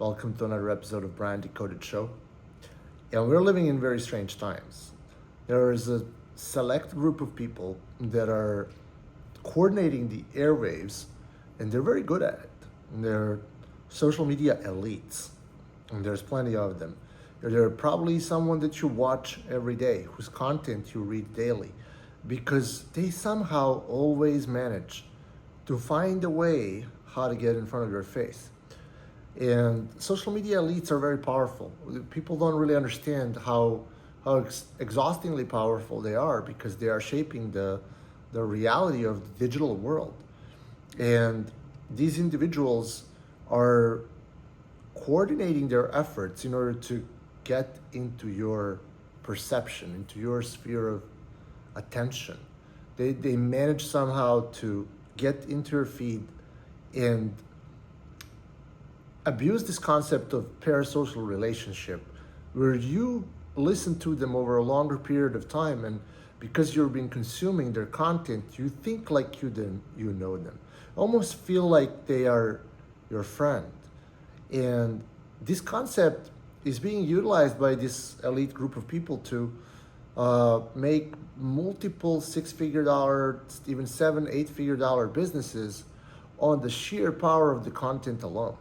Welcome to another episode of Brand Decoded Show. And we're living in very strange times. There is a select group of people that are coordinating the airwaves, and they're very good at it. And they're social media elites, and there's plenty of them. They're probably someone that you watch every day, whose content you read daily, because they somehow always manage to find a way how to get in front of your face. And social media elites are very powerful. People don't really understand how exhaustingly powerful they are because they are shaping the reality of the digital world. And these individuals are coordinating their efforts in order to get into your perception, into your sphere of attention. They manage somehow to get into your feed and abuse this concept of parasocial relationship where you listen to them over a longer period of time, and because you've been consuming their content, you think like you know them, almost feel like they are your friend. And this concept is being utilized by this elite group of people to make multiple six-figure dollar, even seven, eight-figure dollar businesses on the sheer power of the content alone.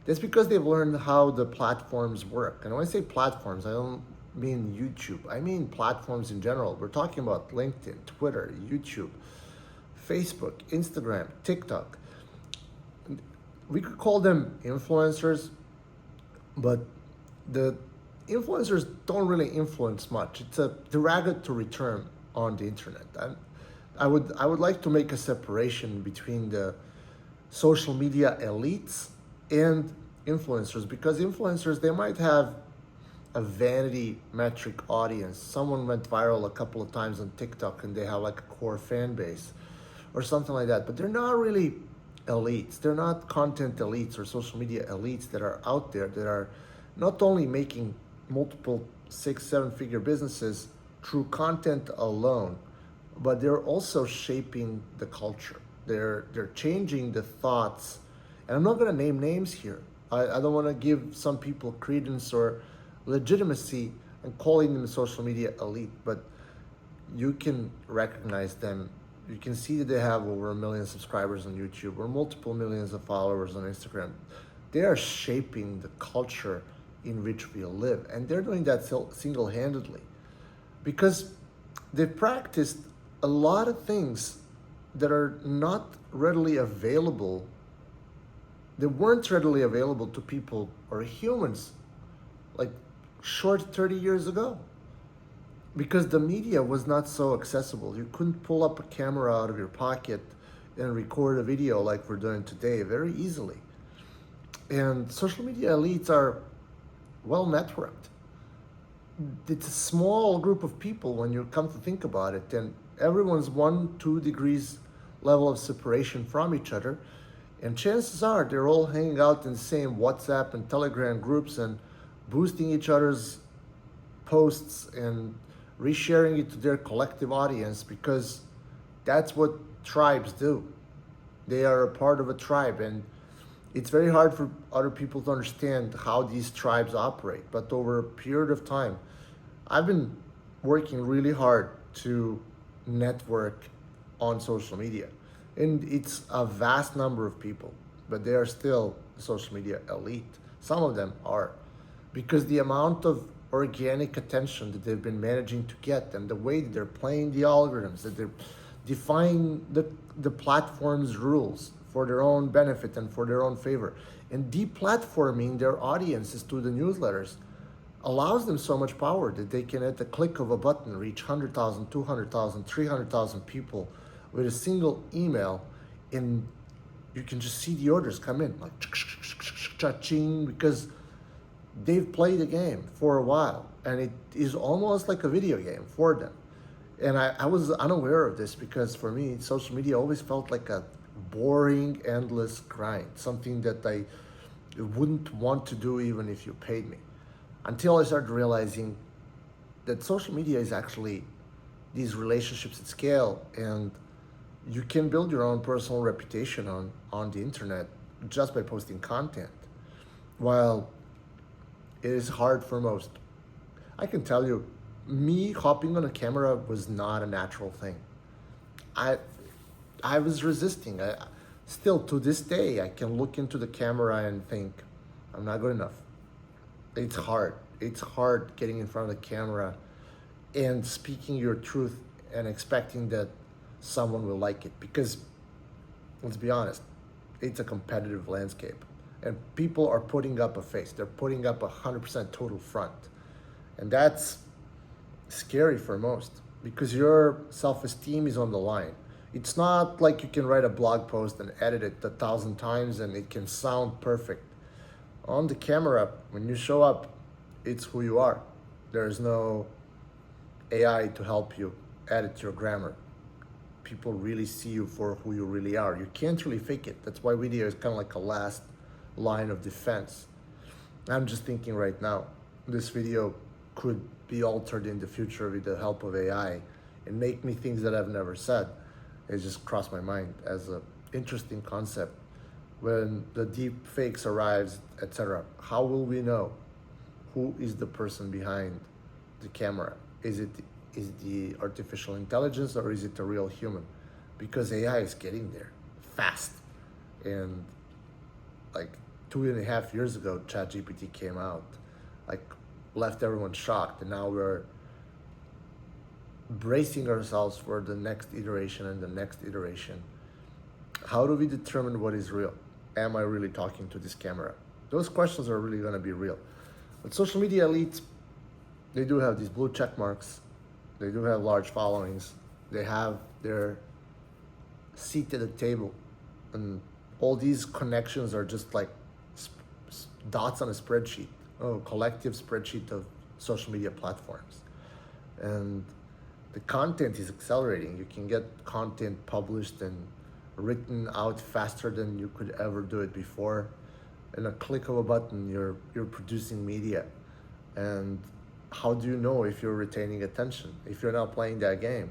That's because they've learned how the platforms work. And when I say platforms, I don't mean YouTube. I mean platforms in general. We're talking about LinkedIn, Twitter, YouTube, Facebook, Instagram, TikTok. We could call them influencers, but the influencers don't really influence much. It's a derogatory term on the internet. I would like to make a separation between the social media elites and influencers, because influencers, they might have a vanity metric audience. Someone went viral a couple of times on TikTok and they have like a core fan base or something like that, but they're not really elites. They're not content elites or social media elites that are out there that are not only making multiple six, seven figure businesses through content alone, but they're also shaping the culture. They're changing the thoughts. And I'm not going to name names here. I don't want to give some people credence or legitimacy and calling them a social media elite, but you can recognize them. You can see that they have over 1 million subscribers on YouTube or multiple millions of followers on Instagram. They are shaping the culture in which we live, and they're doing that single-handedly because they've practiced a lot of things that are not readily available. They weren't readily available to people or humans like short 30 years ago because the media was not so accessible. You couldn't pull up a camera out of your pocket and record a video like we're doing today very easily. And social media elites are well networked. It's a small group of people when you come to think about it, and everyone's 1-2 degrees level of separation from each other. And chances are they're all hanging out in the same WhatsApp and Telegram groups and boosting each other's posts and resharing it to their collective audience, because that's what tribes do. They are a part of a tribe, and it's very hard for other people to understand how these tribes operate. But over a period of time, I've been working really hard to network on social media. And it's a vast number of people, but they are still social media elite. Some of them are, because the amount of organic attention that they've been managing to get, and the way that they're playing the algorithms, that they're defying the platform's rules for their own benefit and for their own favor, and deplatforming their audiences to the newsletters allows them so much power that they can, at the click of a button, reach 100,000, 200,000, 300,000 people with a single email, and you can just see the orders come in like cha-ching, because they've played the game for a while, and it is almost like a video game for them. And I was unaware of this because for me, social media always felt like a boring, endless grind, something that I wouldn't want to do even if you paid me, until I started realizing that social media is actually these relationships at scale, and you can build your own personal reputation on the internet just by posting content. while it is hard for most. I can tell you, me hopping on a camera was not a natural thing. I I was resisting. Still to this day, I can look into the camera and think, I'm not good enough. It's hard. It's hard getting in front of the camera and speaking your truth and expecting that someone will like it. Because let's be honest, it's a competitive landscape. And people are putting up a face. They're putting up 100% total front. And that's scary for most because your self-esteem is on the line. It's not like you can write a blog post and edit it 1,000 times and it can sound perfect. On the camera, when you show up, it's who you are. There's no AI to help you edit your grammar. People really see you for who you really are. You can't really fake it. That's why video is kind of like a last line of defense. I'm just thinking right now, this video could be altered in the future with the help of AI and make me things that I've never said. It just crossed my mind as an interesting concept. When the deep fakes arrives, etc., how will we know who is the person behind the camera? Is the artificial intelligence or is it a real human? Because AI is getting there fast. And like 2.5 years ago, ChatGPT came out, like left everyone shocked, and now we're bracing ourselves for the next iteration and the next iteration. How do we determine what is real? Am I really talking to this camera? Those questions are really going to be real. But social media elites, they do have these blue check marks. They do have large followings. They have their seat at the table. And all these connections are just like dots on a spreadsheet, a collective spreadsheet of social media platforms. And the content is accelerating. You can get content published and written out faster than you could ever do it before. In a click of a button, you're producing media. And how do you know if you're retaining attention, if you're not playing that game?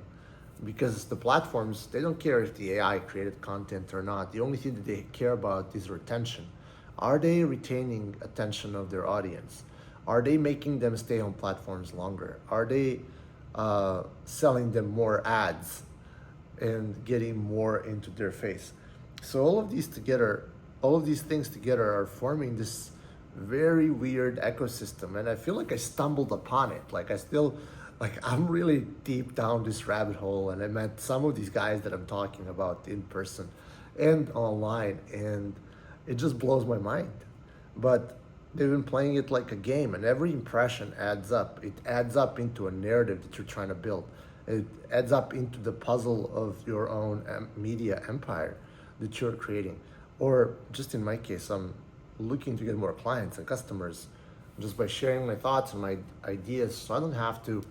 Because the platforms, they don't care if the AI created content or not. The only thing that they care about is retention. Are they retaining attention of their audience? Are they making them stay on platforms longer? Are they selling them more ads and getting more into their face? So all of these things together are forming this very weird ecosystem, and I feel like I stumbled upon it. I'm really deep down this rabbit hole, and I met some of these guys that I'm talking about in person and online, and it just blows my mind. But they've been playing it like a game, and every impression adds up. It adds up into a narrative that you're trying to build. It adds up into the puzzle of your own media empire that you're creating. Or just in my case, I'm looking to get more clients and customers just by sharing my thoughts and my ideas, so I don't have to,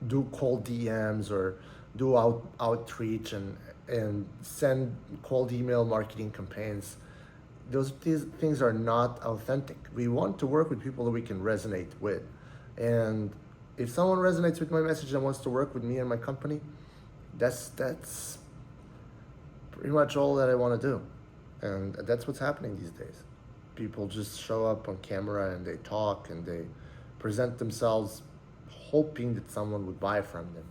do cold DMs or do outreach and send cold email marketing campaigns. These things are not authentic. We want to work with people that we can resonate with. And if someone resonates with my message and wants to work with me and my company, that's pretty much all that I want to do. And that's what's happening these days. People just show up on camera and they talk and they present themselves hoping that someone would buy from them.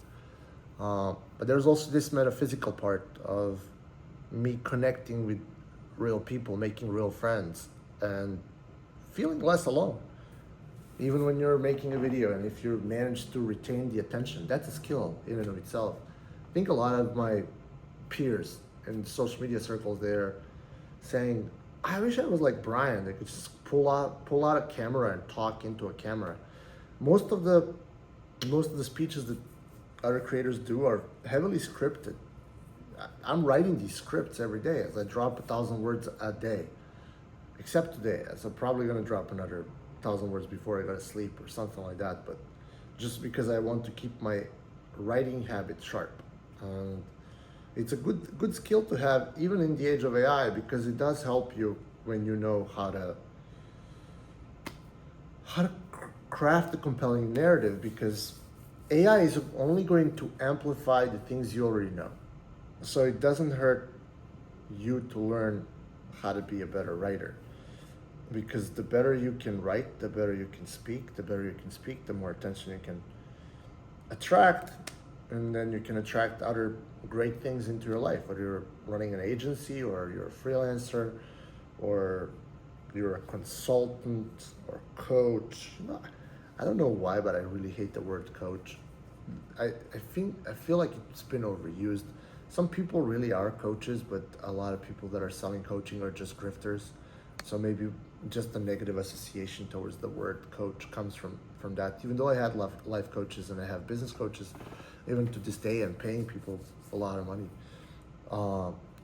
But there's also this metaphysical part of me connecting with real people, making real friends, and feeling less alone. Even when you're making a video, and if you manage to retain the attention, that's a skill in and of itself. I think a lot of my peers in social media circles, they're saying, I wish I was like Brian. They could just pull out a camera and talk into a camera. Most of the speeches that other creators do are heavily scripted. I'm writing these scripts every day as I drop 1,000 words a day. Except today, as I'm probably gonna drop another 1,000 words before I go to sleep or something like that. But just because I want to keep my writing habit sharp. It's a good skill to have even in the age of AI, because it does help you when you know how to craft a compelling narrative, because AI is only going to amplify the things you already know. So it doesn't hurt you to learn how to be a better writer. because the better you can write, the better you can speak. The better you can speak, the more attention you can attract, and then you can attract other great things into your life. Whether you're running an agency, or you're a freelancer, or you're a consultant or coach. No, I don't know why, but I really hate the word coach. I feel like it's been overused. Some people really are coaches, but a lot of people that are selling coaching are just grifters. So maybe just a negative association towards the word coach comes from that. Even though I had life coaches and I have business coaches, even to this day, I'm paying people a lot of money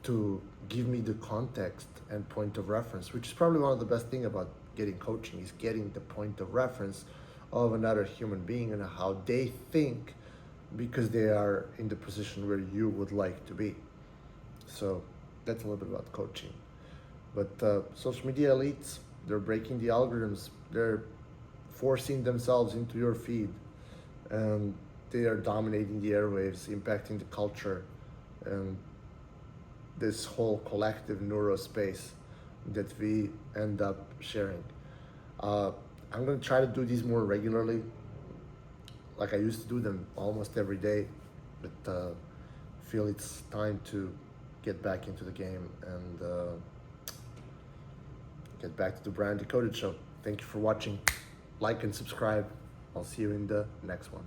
to give me the context and point of reference, which is probably one of the best thing about getting coaching, is getting the point of reference of another human being and how they think, because they are in the position where you would like to be. So that's a little bit about coaching. But social media elites, they're breaking the algorithms. They're forcing themselves into your feed, and they are dominating the airwaves, impacting the culture, and this whole collective neurospace that we end up sharing. I'm gonna try to do these more regularly, like I used to do them almost every day, but feel it's time to get back into the game and get back to the Brand Decoded Show. Thank you for watching. Like and subscribe. I'll see you in the next one.